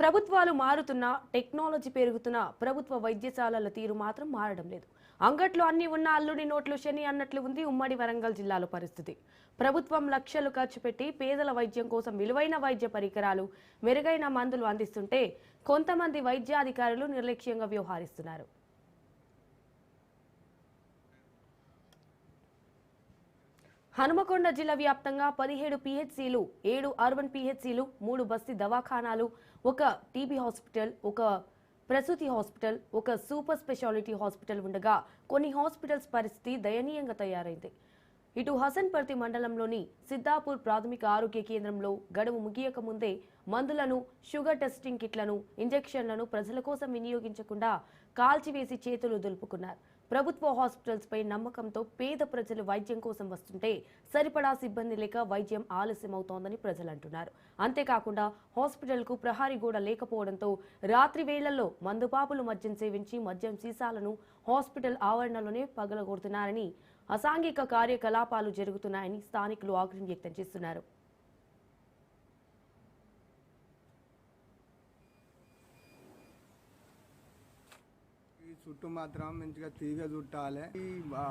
ప్రభుత్వాలు మారుతున్నా టెక్నాలజీ పెరుగుతున్న ప్రభుత్వ వైద్యశాలల తీరు మాత్రం మారడం లేదు. అంగట్లో అన్ని ఉన్న అల్లుడి నోట్లు శని అన్నట్లు ఉంది ఉమ్మడి వరంగల్ జిల్లాలో పరిస్థితి. ప్రభుత్వం లక్షలు ఖర్చు పెట్టి పేదల వైద్యం కోసం విలువైన వైద్య పరికరాలు, మెరుగైన మందులు అందిస్తుంటే కొంతమంది వైద్యాధికారులు నిర్లక్ష్యంగా వ్యవహరిస్తున్నారు. హనుమకొండ జిల్లా వ్యాప్తంగా 17 పిహెచ్సిలు, 7 అర్బన్ పిహెచ్సిలు, 3 బస్తీ దవాఖానాలు, 1 టీబీ హాస్పిటల్, 1 ప్రసూతి హాస్పిటల్, 1 సూపర్ స్పెషాలిటీ హాస్పిటల్ ఉండగా కొన్ని హాస్పిటల్స్ పరిస్థితి దయనీయంగా తయారైంది. ఇటు హసన్పర్తి మండలంలోని సిద్ధాపూర్ ప్రాథమిక ఆరోగ్య కేంద్రంలో గడువు ముగియక ముందే మందులను, షుగర్ టెస్టింగ్ కిట్లను, ఇంజెక్షన్లను ప్రజల కోసం వినియోగించకుండా కాల్చివేసి చేతులు దులుపుకున్నారు. ప్రభుత్వ హాస్పిటల్స్ పై నమ్మకంతో పేద ప్రజలు వైద్యం కోసం వస్తుంటే సరిపడా సిబ్బంది లేక వైద్యం ఆలస్యమవుతోందని ప్రజలు అంటున్నారు. అంతేకాకుండా హాస్పిటల్కు ప్రహారీ గోడ లేకపోవడంతో రాత్రి వేళల్లో మందుబాబులు మద్యం సేవించి మద్యం సీసాలను హాస్పిటల్ ఆవరణలోనే పగలగొడుతున్నారని, అసాంఘిక కార్యకలాపాలు జరుగుతున్నాయని స్థానికులు ఆగ్రహం వ్యక్తం చేస్తున్నారు. చుట్టూ మాత్రం మంచిగా తీగ చుట్టాలి. ఈ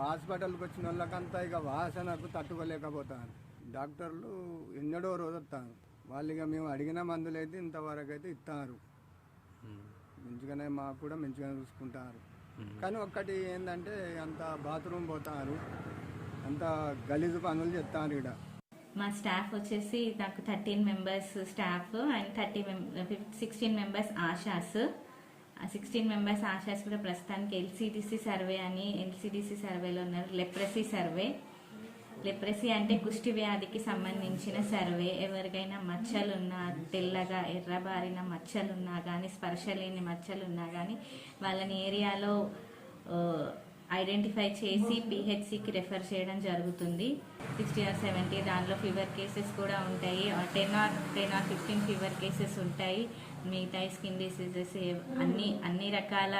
హాస్పిటల్కి వచ్చిన వాళ్ళకంతా ఇక వాసనకు తట్టుకోలేకపోతారు. డాక్టర్లు ఎన్నడో రోజు వస్తారు. వాళ్ళు ఇక మేము అడిగిన మందులు అయితే ఇంతవరకు అయితే ఇస్తారు. మంచిగానే మాకు కూడా మంచిగానే చూసుకుంటారు. కానీ ఒక్కటి ఏంటంటే అంత బాత్రూమ్ పోతారు, అంత గలీజు పనులు చేస్తారు. ఇక్కడ మా స్టాఫ్ వచ్చేసి నాకు 13 members staff and 16 members ASHAs. 16 members ASHAs కూడా ప్రస్తుతానికి ఎల్సిడిసి సర్వేలో ఉన్నారు. Leprosy survey. లెప్రసీ అంటే కుష్టి వ్యాధికి సంబంధించిన సర్వే. ఎవరికైనా మచ్చలున్నా, తెల్లగా ఎర్రబారిన మచ్చలున్నా కానీ, స్పర్శ లేని మచ్చలున్నా కానీ వాళ్ళని ఏరియాలో ఐడెంటిఫై చేసి పిహెచ్సికి రెఫర్ చేయడం జరుగుతుంది. 60 or 70 దానిలో ఫీవర్ కేసెస్ కూడా ఉంటాయి. 10 or 15 ఫీవర్ కేసెస్ ఉంటాయి. మిగతా స్కిన్ డిసీజెస్ అన్ని రకాల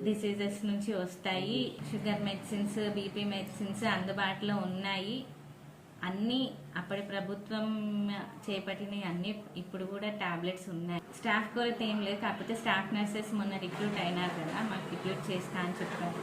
డిసీజెస్ నుంచి వస్తాయి. షుగర్ మెడిసిన్స్, బీపీ మెడిసిన్స్ అందుబాటులో ఉన్నాయి. అన్ని అప్పటి ప్రభుత్వం చేపట్టినవి అన్ని ఇప్పుడు కూడా టాబ్లెట్స్ ఉన్నాయి. స్టాఫ్ కొరత ఏం లేదు. కాకపోతే స్టాఫ్ నర్సెస్ మొన్న రిక్రూట్ అయినారు కదా, మాకు రిక్రూట్ చేస్తా అని చెప్పారు.